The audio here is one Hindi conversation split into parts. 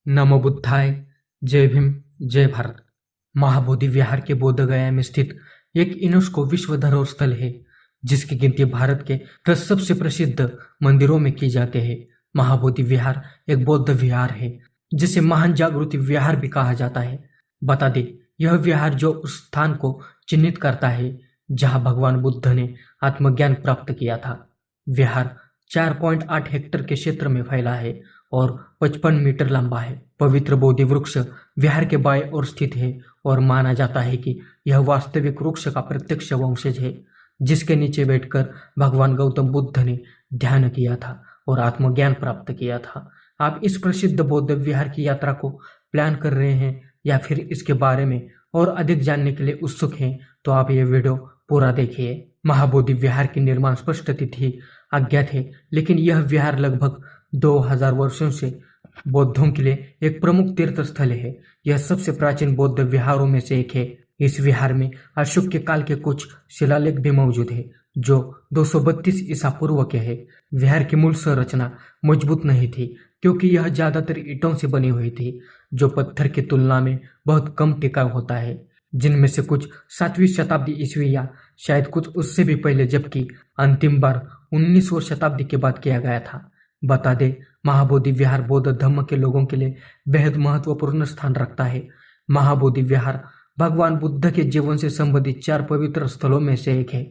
नमो बुद्धाय। जय भीम। जय भारत। महाबोधि विहार के बोधगया में स्थित एक यूनेस्को विश्व धरोहर स्थल है, जिसकी गिनती भारत के 10 सबसे प्रसिद्ध मंदिरों में की जाती है। महाबोधि विहार एक बौद्ध विहार है, जिसे महान जागृति विहार भी कहा जाता है। बता दे, यह विहार जो उस स्थान को चिन्हित करता है जहां भगवान बुद्ध ने आत्मज्ञान प्राप्त किया था। विहार 4.8 हेक्टेयर के क्षेत्र में फैला है और 55 मीटर लंबा है। पवित्र बोधि वृक्ष विहार के बाएं ओर स्थित है और माना जाता है कि यह वास्तविक वृक्ष का प्रत्यक्ष वंशज है, जिसके नीचे बैठकर भगवान गौतम बुद्ध ने ध्यान किया था और आत्मज्ञान प्राप्त किया था। आप इस प्रसिद्ध बौद्ध विहार की यात्रा को प्लान कर रहे हैं या फिर इसके बारे में और अधिक जानने के लिए उत्सुक हैं, तो आप ये वीडियो पूरा देखिए। महाबोधि विहार की निर्माण स्पष्ट तिथि अज्ञात है, लेकिन यह विहार लगभग 2000 वर्षों से बौद्धों के लिए एक प्रमुख तीर्थ स्थल है। यह सबसे प्राचीन बौद्ध विहारों में से एक है। इस विहार में अशोक के काल के कुछ शिलालेख भी मौजूद है, जो 232 ईसा पूर्व के हैं। विहार की मूल संरचना मजबूत नहीं थी, क्योंकि यह ज्यादातर ईंटों से बनी हुई थी, जो पत्थर की तुलना में बहुत कम टिकाऊ होता है, जिनमें से कुछ 7वीं शताब्दी ईस्वी या शायद कुछ उससे भी पहले, जबकि अंतिम बार 19वीं शताब्दी के बाद किया गया था। बता दे, महाबोधि विहार बौद्ध धर्म के लोगों के लिए बेहद महत्वपूर्ण स्थान रखता है। महाबोधि विहार भगवान बुद्ध के जीवन से संबंधित 4 पवित्र स्थलों में से एक है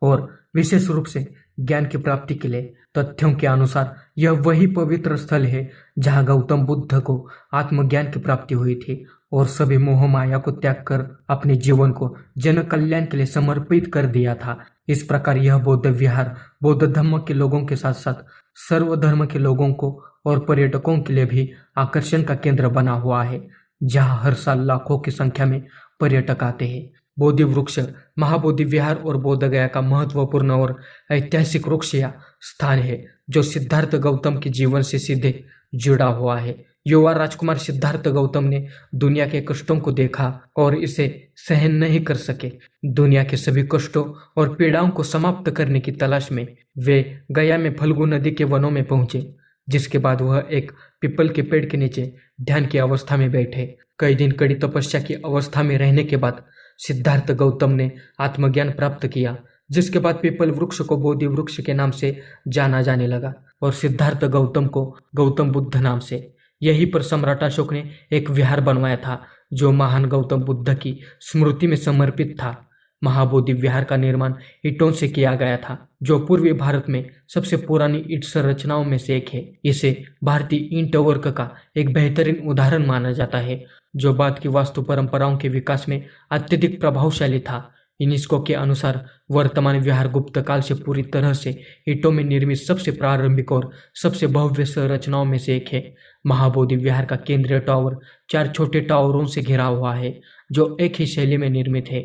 और विशेष रूप से ज्ञान की प्राप्ति के लिए। तथ्यों के अनुसार यह वही पवित्र स्थल है जहां गौतम बुद्ध को आत्मज्ञान की प्राप्ति हुई थी और सभी मोह माया को त्याग कर अपने जीवन को जन कल्याण के लिए समर्पित कर दिया था। इस प्रकार यह बौद्ध विहार बौद्ध धर्म के लोगों के साथ साथ सर्वधर्म के लोगों को और पर्यटकों के लिए भी आकर्षण का केंद्र बना हुआ है, जहां हर साल लाखों की संख्या में पर्यटक आते हैं। बोधि वृक्ष महाबोधि विहार और बोधगया का महत्वपूर्ण और ऐतिहासिक वृक्ष या स्थान है, जो सिद्धार्थ गौतम के जीवन से सीधे जुड़ा हुआ है। युवा राजकुमार सिद्धार्थ गौतम ने दुनिया के कष्टों को देखा और इसे सहन नहीं कर सके। दुनिया के सभी कष्टों और पीड़ाओं को समाप्त करने की तलाश में वे गया में फल्गु नदी के वनों में पहुंचे, जिसके बाद वह एक पीपल के पेड़ के नीचे ध्यान की अवस्था में बैठे। कई दिन कड़ी तपस्या की अवस्था में रहने के बाद सिद्धार्थ गौतम ने आत्मज्ञान प्राप्त किया, जिसके बाद पीपल वृक्ष को बोधि वृक्ष के नाम से जाना जाने लगा और सिद्धार्थ गौतम को गौतम बुद्ध नाम से। यहीं पर सम्राट अशोक ने एक विहार बनवाया था, जो महान गौतम बुद्ध की स्मृति में समर्पित था। महाबोधि विहार का निर्माण ईंटों से किया गया था, जो पूर्वी भारत में सबसे पुरानी ईंट संरचनाओं में से एक है। इसे भारतीय ईंट वर्क का एक बेहतरीन उदाहरण माना जाता है, जो बाद की वास्तु परंपराओं के विकास में अत्यधिक प्रभावशाली था। यूनेस्को के अनुसार वर्तमान विहार गुप्त काल से पूरी तरह से ईंटों में निर्मित सबसे प्रारंभिक और सबसे भव्य संरचनाओं में से एक है। महाबोधि विहार का केंद्रीय टावर 4 छोटे टावरों से घिरा हुआ है, जो एक ही शैली में निर्मित है।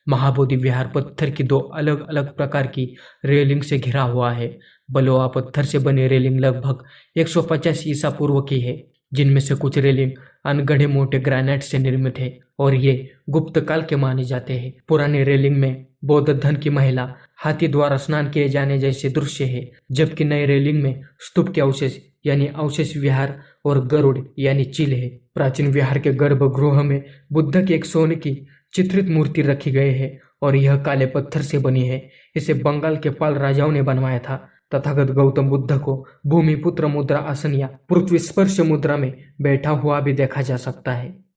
महाबोधि विहार पत्थर की 2 अलग अलग प्रकार की रेलिंग से घिरा हुआ है। बलुआ पत्थर से बनी रेलिंग लगभग 150 ईसा पूर्व की है, जिनमें से कुछ रेलिंग अनगढ़े मोटे ग्रेनाइट से निर्मित है और ये गुप्त काल के माने जाते हैं। पुराने रेलिंग में बौद्ध धर्म की महिला हाथी द्वारा स्नान किए जाने जैसे दृश्य है, जबकि नए रेलिंग में स्तूप के अवशेष यानी अवशेष विहार और गरुड़ यानी चील है। प्राचीन विहार के गर्भगृह में बुद्ध की एक सोने की चित्रित मूर्ति रखी गई है और यह काले पत्थर से बनी है। इसे बंगाल के पाल राजाओं ने बनवाया था। तथागत गौतम बुद्ध को भूमिपुत्र मुद्रा आसन या पृथ्वी स्पर्श मुद्रा में बैठा हुआ भी देखा जा सकता है।